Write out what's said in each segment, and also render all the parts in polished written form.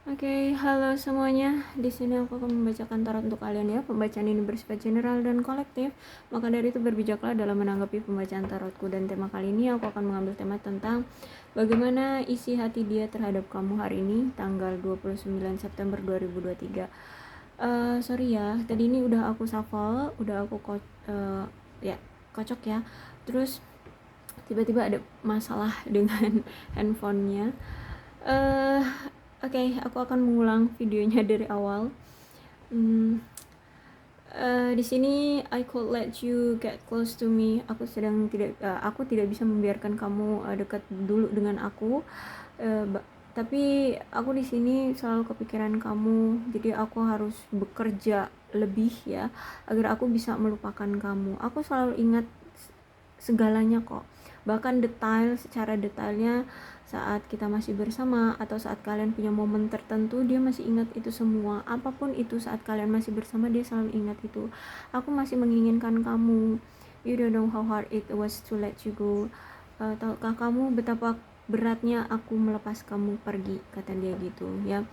Oke, halo semuanya. Di sini aku akan membacakan tarot untuk kalian ya. Pembacaan ini bersifat general dan kolektif. Maka dari itu berbijaklah dalam menanggapi pembacaan tarotku. Dan tema kali ini aku akan mengambil tema tentang bagaimana isi hati dia terhadap kamu hari ini, tanggal 29 September 2023. Sorry ya, tadi ini udah aku shuffle, udah aku ya kocok ya. Terus tiba-tiba ada masalah dengan handphonenya. eh Oke, aku akan mengulang videonya dari awal. Di sini I could let you get close to me. Aku tidak bisa membiarkan kamu dekat dulu dengan aku. Tapi aku di sini selalu kepikiran kamu. Jadi aku harus bekerja lebih ya agar aku bisa melupakan kamu. Aku selalu ingat segalanya kok, bahkan secara detailnya saat kita masih bersama atau saat kalian punya momen tertentu, dia masih ingat itu semua. Apapun itu, saat kalian masih bersama dia selalu ingat itu. Aku masih menginginkan kamu. You don't know how hard it was to let you go. Tahukah kamu betapa beratnya aku melepas kamu pergi, kata dia gitu ya.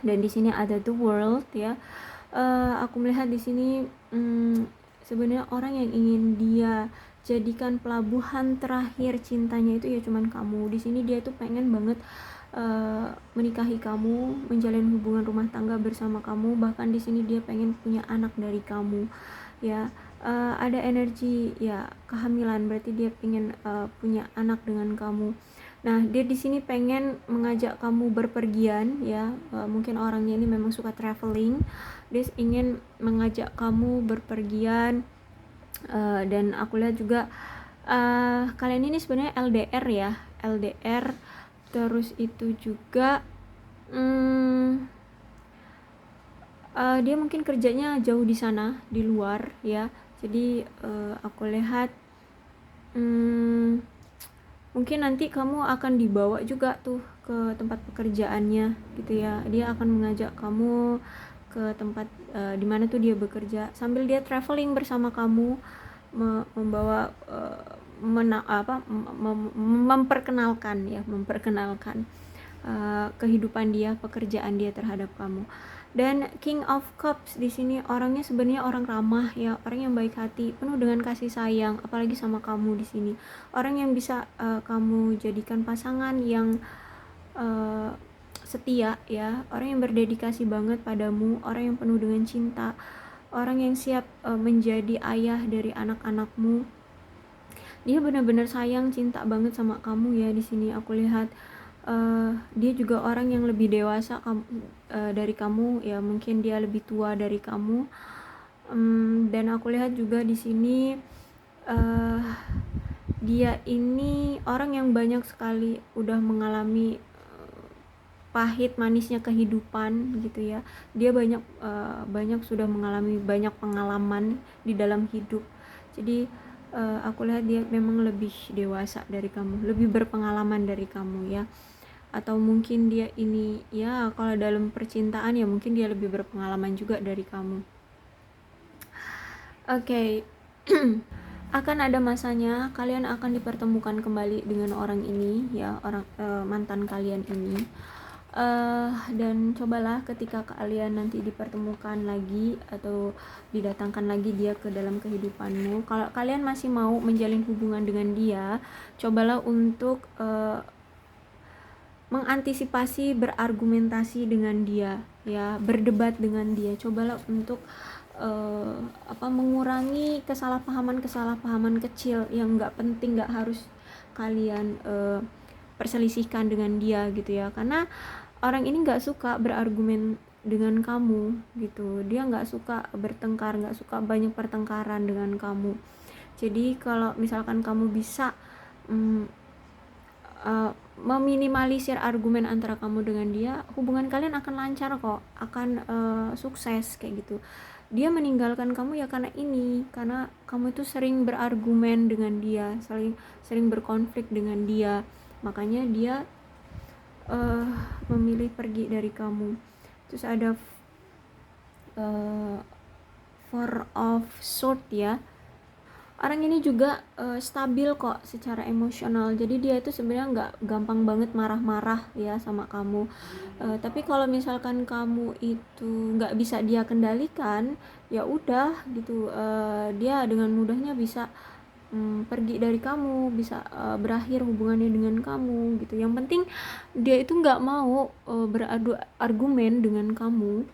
Dan di sini ada the world ya. Aku melihat di sini sebenarnya orang yang ingin dia jadikan pelabuhan terakhir cintanya itu ya cuman kamu. Di sini dia tuh pengen banget menikahi kamu, menjalin hubungan rumah tangga bersama kamu. Bahkan di sini dia pengen punya anak dari kamu ya. Ada energi ya kehamilan, berarti dia pengen punya anak dengan kamu. Nah, dia di sini pengen mengajak kamu berpergian ya. Mungkin orangnya ini memang suka traveling. Dia ingin mengajak kamu berpergian. Dan aku lihat juga kalian ini sebenarnya LDR ya, LDR. Terus itu juga dia mungkin kerjanya jauh di sana, di luar ya. Jadi aku lihat mungkin nanti kamu akan dibawa juga tuh ke tempat pekerjaannya gitu ya. Dia akan mengajak kamu ke tempat di mana tuh dia bekerja, sambil dia traveling bersama kamu, membawa memperkenalkan kehidupan dia, pekerjaan dia terhadap kamu. Dan King of Cups di sini orangnya sebenarnya orang ramah ya, orang yang baik hati, penuh dengan kasih sayang, apalagi sama kamu di sini. Orang yang bisa kamu jadikan pasangan yang setia ya, orang yang berdedikasi banget padamu, orang yang penuh dengan cinta, orang yang siap menjadi ayah dari anak-anakmu. Dia benar-benar sayang, cinta banget sama kamu ya. Di sini aku lihat dia juga orang yang lebih dewasa dari kamu ya, mungkin dia lebih tua dari kamu. Dan aku lihat juga di sini dia ini orang yang banyak sekali udah mengalami pahit manisnya kehidupan gitu ya. Dia banyak sudah mengalami banyak pengalaman di dalam hidup. Jadi aku lihat dia memang lebih dewasa dari kamu, lebih berpengalaman dari kamu ya. Atau mungkin dia ini ya, kalau dalam percintaan ya mungkin dia lebih berpengalaman juga dari kamu. Oke. Akan ada masanya kalian akan dipertemukan kembali dengan orang ini ya, orang mantan kalian ini. Dan cobalah ketika kalian nanti dipertemukan lagi atau didatangkan lagi dia ke dalam kehidupanmu, kalau kalian masih mau menjalin hubungan dengan dia, cobalah untuk mengantisipasi berargumentasi dengan dia ya, berdebat dengan dia. Cobalah untuk mengurangi kesalahpahaman kecil yang nggak penting, nggak harus kalian perselisihkan dengan dia gitu ya, karena orang ini nggak suka berargumen dengan kamu gitu. Dia nggak suka bertengkar, nggak suka banyak pertengkaran dengan kamu. Jadi kalau misalkan kamu bisa meminimalisir argumen antara kamu dengan dia, hubungan kalian akan lancar kok, akan sukses kayak gitu. Dia meninggalkan kamu ya karena kamu itu sering berargumen dengan dia, sering berkonflik dengan dia, makanya dia memilih pergi dari kamu. Terus ada Four of Swords ya. Orang ini juga stabil kok secara emosional, jadi dia itu sebenarnya nggak gampang banget marah-marah ya sama kamu. Tapi kalau misalkan kamu itu nggak bisa dia kendalikan, ya udah gitu, dia dengan mudahnya bisa pergi dari kamu, bisa berakhir hubungannya dengan kamu gitu. Yang penting dia itu nggak mau beradu argumen dengan kamu.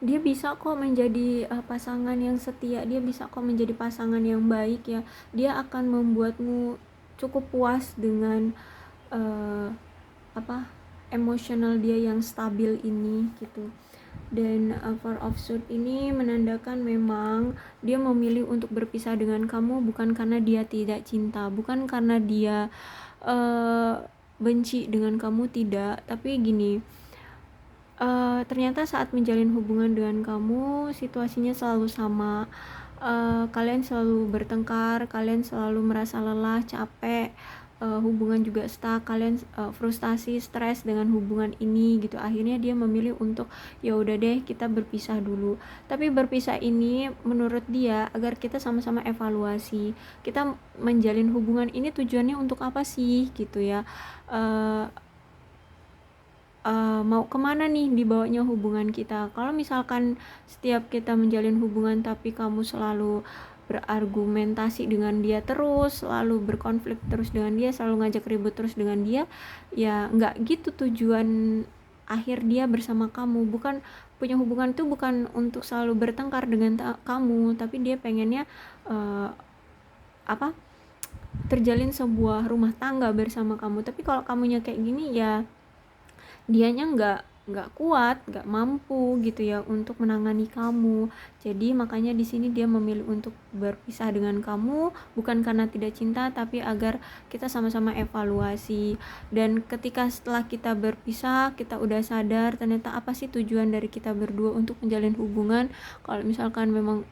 Dia bisa kok menjadi pasangan yang setia, dia bisa kok menjadi pasangan yang baik ya. Dia akan membuatmu cukup puas dengan uh, apa emosional dia yang stabil ini gitu. Dan Four of Swords ini menandakan memang dia memilih untuk berpisah dengan kamu bukan karena dia tidak cinta, bukan karena dia benci dengan kamu, tidak. Tapi gini, ternyata saat menjalin hubungan dengan kamu situasinya selalu sama. Kalian selalu bertengkar, kalian selalu merasa lelah, capek, hubungan juga stuck, kalian frustasi, stres dengan hubungan ini gitu. Akhirnya dia memilih untuk ya udah deh kita berpisah dulu. Tapi berpisah ini menurut dia agar kita sama-sama evaluasi. Kita menjalin hubungan ini tujuannya untuk apa sih gitu ya. Mau kemana nih dibawanya hubungan kita. Kalau misalkan setiap kita menjalin hubungan tapi kamu selalu berargumentasi dengan dia terus, selalu berkonflik terus dengan dia, selalu ngajak ribut terus dengan dia, ya nggak gitu tujuan akhir dia bersama kamu. Bukan, punya hubungan itu bukan untuk selalu bertengkar dengan kamu, tapi dia pengennya terjalin sebuah rumah tangga bersama kamu. Tapi kalau kamunya kayak gini ya dianya nggak kuat, nggak mampu gitu ya untuk menangani kamu. Jadi makanya di sini dia memilih untuk berpisah dengan kamu bukan karena tidak cinta, tapi agar kita sama-sama evaluasi. Dan ketika setelah kita berpisah, kita udah sadar ternyata apa sih tujuan dari kita berdua untuk menjalin hubungan. Kalau misalkan memang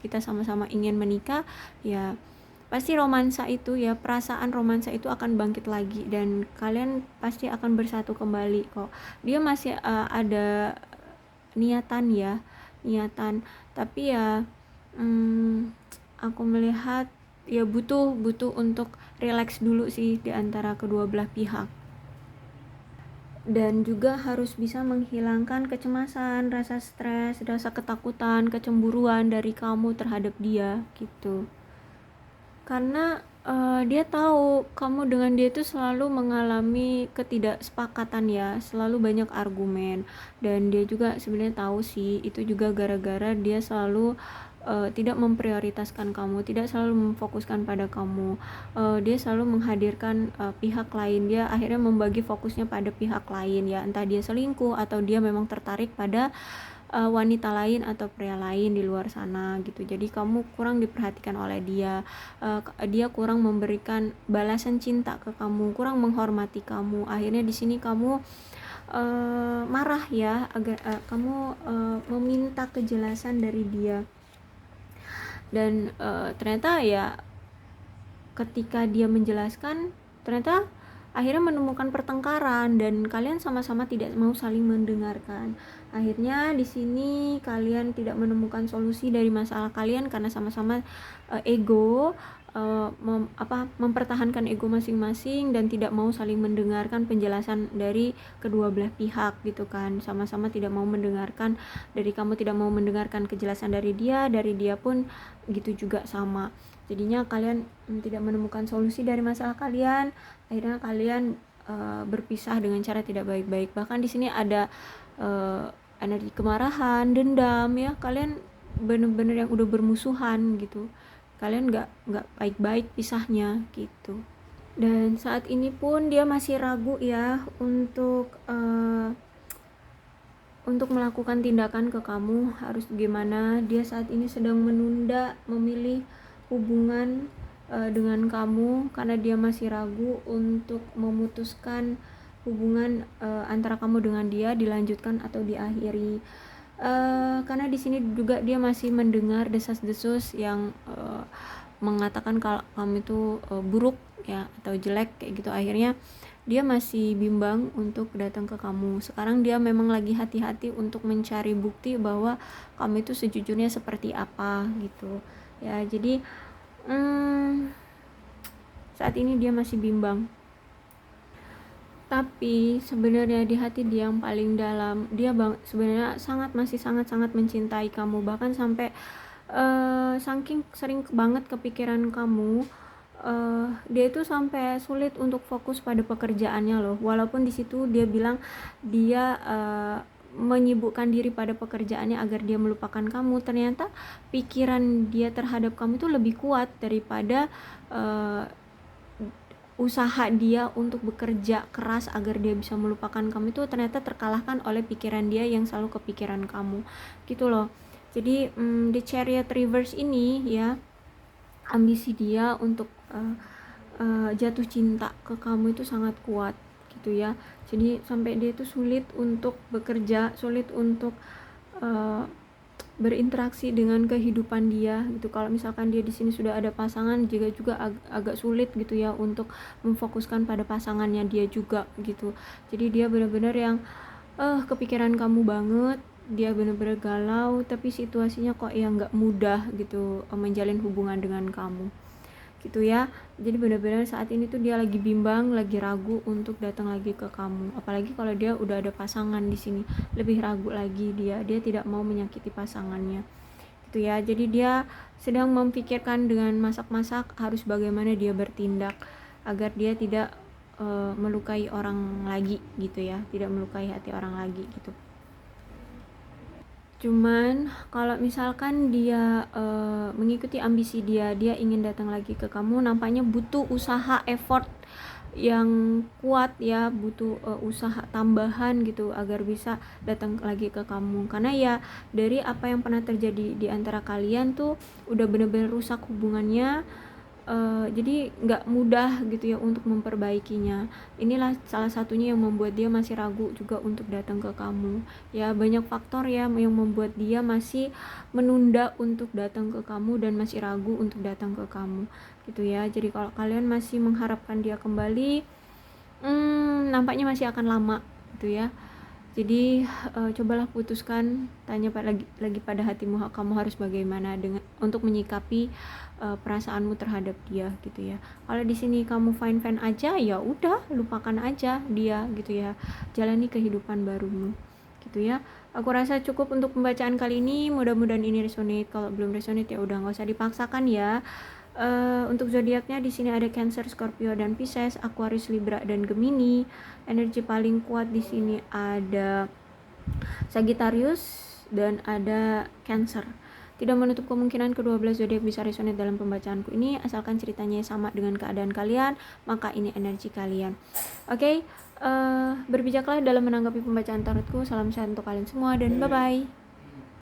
kita sama-sama ingin menikah, ya pasti romansa itu ya, perasaan romansa itu akan bangkit lagi dan kalian pasti akan bersatu kembali kok. Dia masih ada niatan ya, niatan, tapi ya aku melihat ya butuh untuk relax dulu sih di antara kedua belah pihak. Dan juga harus bisa menghilangkan kecemasan, rasa stres, rasa ketakutan, kecemburuan dari kamu terhadap dia gitu. Karena dia tahu kamu dengan dia itu selalu mengalami ketidaksepakatan ya, selalu banyak argumen. Dan dia juga sebenarnya tahu sih itu juga gara-gara dia selalu tidak memprioritaskan kamu, tidak selalu memfokuskan pada kamu. Dia selalu menghadirkan pihak lain, dia akhirnya membagi fokusnya pada pihak lain ya, entah dia selingkuh atau dia memang tertarik pada wanita lain atau pria lain di luar sana gitu. Jadi kamu kurang diperhatikan oleh dia, dia kurang memberikan balasan cinta ke kamu, kurang menghormati kamu. Akhirnya di sini kamu marah ya, agar kamu meminta kejelasan dari dia. Dan ternyata ya ketika dia menjelaskan, ternyata akhirnya menemukan pertengkaran dan kalian sama-sama tidak mau saling mendengarkan. Akhirnya di sini kalian tidak menemukan solusi dari masalah kalian karena sama-sama ego, mempertahankan ego masing-masing dan tidak mau saling mendengarkan penjelasan dari kedua belah pihak gitu kan. Sama-sama tidak mau mendengarkan, dari kamu tidak mau mendengarkan kejelasan dari dia pun gitu juga sama. Jadinya kalian tidak menemukan solusi dari masalah kalian. Akhirnya kalian berpisah dengan cara tidak baik-baik. Bahkan di sini ada energi kemarahan, dendam ya. Kalian bener-bener yang udah bermusuhan gitu. Kalian nggak baik-baik pisahnya gitu. Dan saat ini pun dia masih ragu ya untuk melakukan tindakan ke kamu harus gimana. Dia saat ini sedang menunda memilih hubungan dengan kamu karena dia masih ragu untuk memutuskan hubungan antara kamu dengan dia dilanjutkan atau diakhiri. Karena di sini juga dia masih mendengar desas-desus yang mengatakan kalau kamu itu buruk ya atau jelek kayak gitu. Akhirnya dia masih bimbang untuk datang ke kamu. Sekarang dia memang lagi hati-hati untuk mencari bukti bahwa kamu itu sejujurnya seperti apa gitu. ya. Jadi saat ini dia masih bimbang, tapi sebenarnya di hati dia yang paling dalam dia sebenarnya masih sangat mencintai kamu, bahkan sampai saking sering banget kepikiran kamu. Dia itu sampai sulit untuk fokus pada pekerjaannya loh, walaupun di situ dia bilang dia menyibukkan diri pada pekerjaannya agar dia melupakan kamu. Ternyata pikiran dia terhadap kamu itu lebih kuat daripada usaha dia untuk bekerja keras agar dia bisa melupakan kamu itu ternyata terkalahkan oleh pikiran dia yang selalu kepikiran kamu gitu loh. Jadi The Chariot Reverse ini ya, ambisi dia untuk jatuh cinta ke kamu itu sangat kuat gitu ya. Jadi sampai dia itu sulit untuk bekerja, sulit untuk berinteraksi dengan kehidupan dia gitu. Kalau misalkan dia di sini sudah ada pasangan, juga agak sulit gitu ya untuk memfokuskan pada pasangannya dia juga gitu. Jadi dia benar-benar yang kepikiran kamu banget, dia benar-benar galau, tapi situasinya kok yang nggak mudah gitu menjalin hubungan dengan kamu gitu ya. Jadi benar-benar saat ini tuh dia lagi bimbang, lagi ragu untuk datang lagi ke kamu. Apalagi kalau dia udah ada pasangan di sini, lebih ragu lagi dia tidak mau menyakiti pasangannya gitu ya. Jadi dia sedang memikirkan dengan masak-masak harus bagaimana dia bertindak agar dia tidak melukai orang lagi gitu ya, tidak melukai hati orang lagi gitu. Cuman kalau misalkan dia mengikuti ambisi dia ingin datang lagi ke kamu, nampaknya butuh usaha effort yang kuat ya, butuh usaha tambahan gitu agar bisa datang lagi ke kamu. Karena ya dari apa yang pernah terjadi di antara kalian tuh udah bener-bener rusak hubungannya. Jadi nggak mudah gitu ya untuk memperbaikinya. Inilah salah satunya yang membuat dia masih ragu juga untuk datang ke kamu ya. Banyak faktor ya yang membuat dia masih menunda untuk datang ke kamu dan masih ragu untuk datang ke kamu gitu ya. Jadi kalau kalian masih mengharapkan dia kembali, nampaknya masih akan lama gitu ya. Jadi cobalah putuskan, tanya lagi pada hatimu, kamu harus bagaimana dengan untuk menyikapi perasaanmu terhadap dia gitu ya. Kalau di sini kamu fine aja, ya udah lupakan aja dia gitu ya. Jalani kehidupan barumu gitu ya. Aku rasa cukup untuk pembacaan kali ini. Mudah-mudahan ini resonate. Kalau belum resonate ya udah nggak usah dipaksakan ya. Untuk zodiaknya di sini ada Cancer, Scorpio dan Pisces, Aquarius, Libra dan Gemini. Energi paling kuat di sini ada Sagittarius dan ada Cancer. Tidak menutup kemungkinan kedua belas zodiak bisa resonate dalam pembacaanku ini, asalkan ceritanya sama dengan keadaan kalian, maka ini energi kalian. Oke, berbijaklah dalam menanggapi pembacaan tarotku. Salam sehat untuk kalian semua dan bye bye.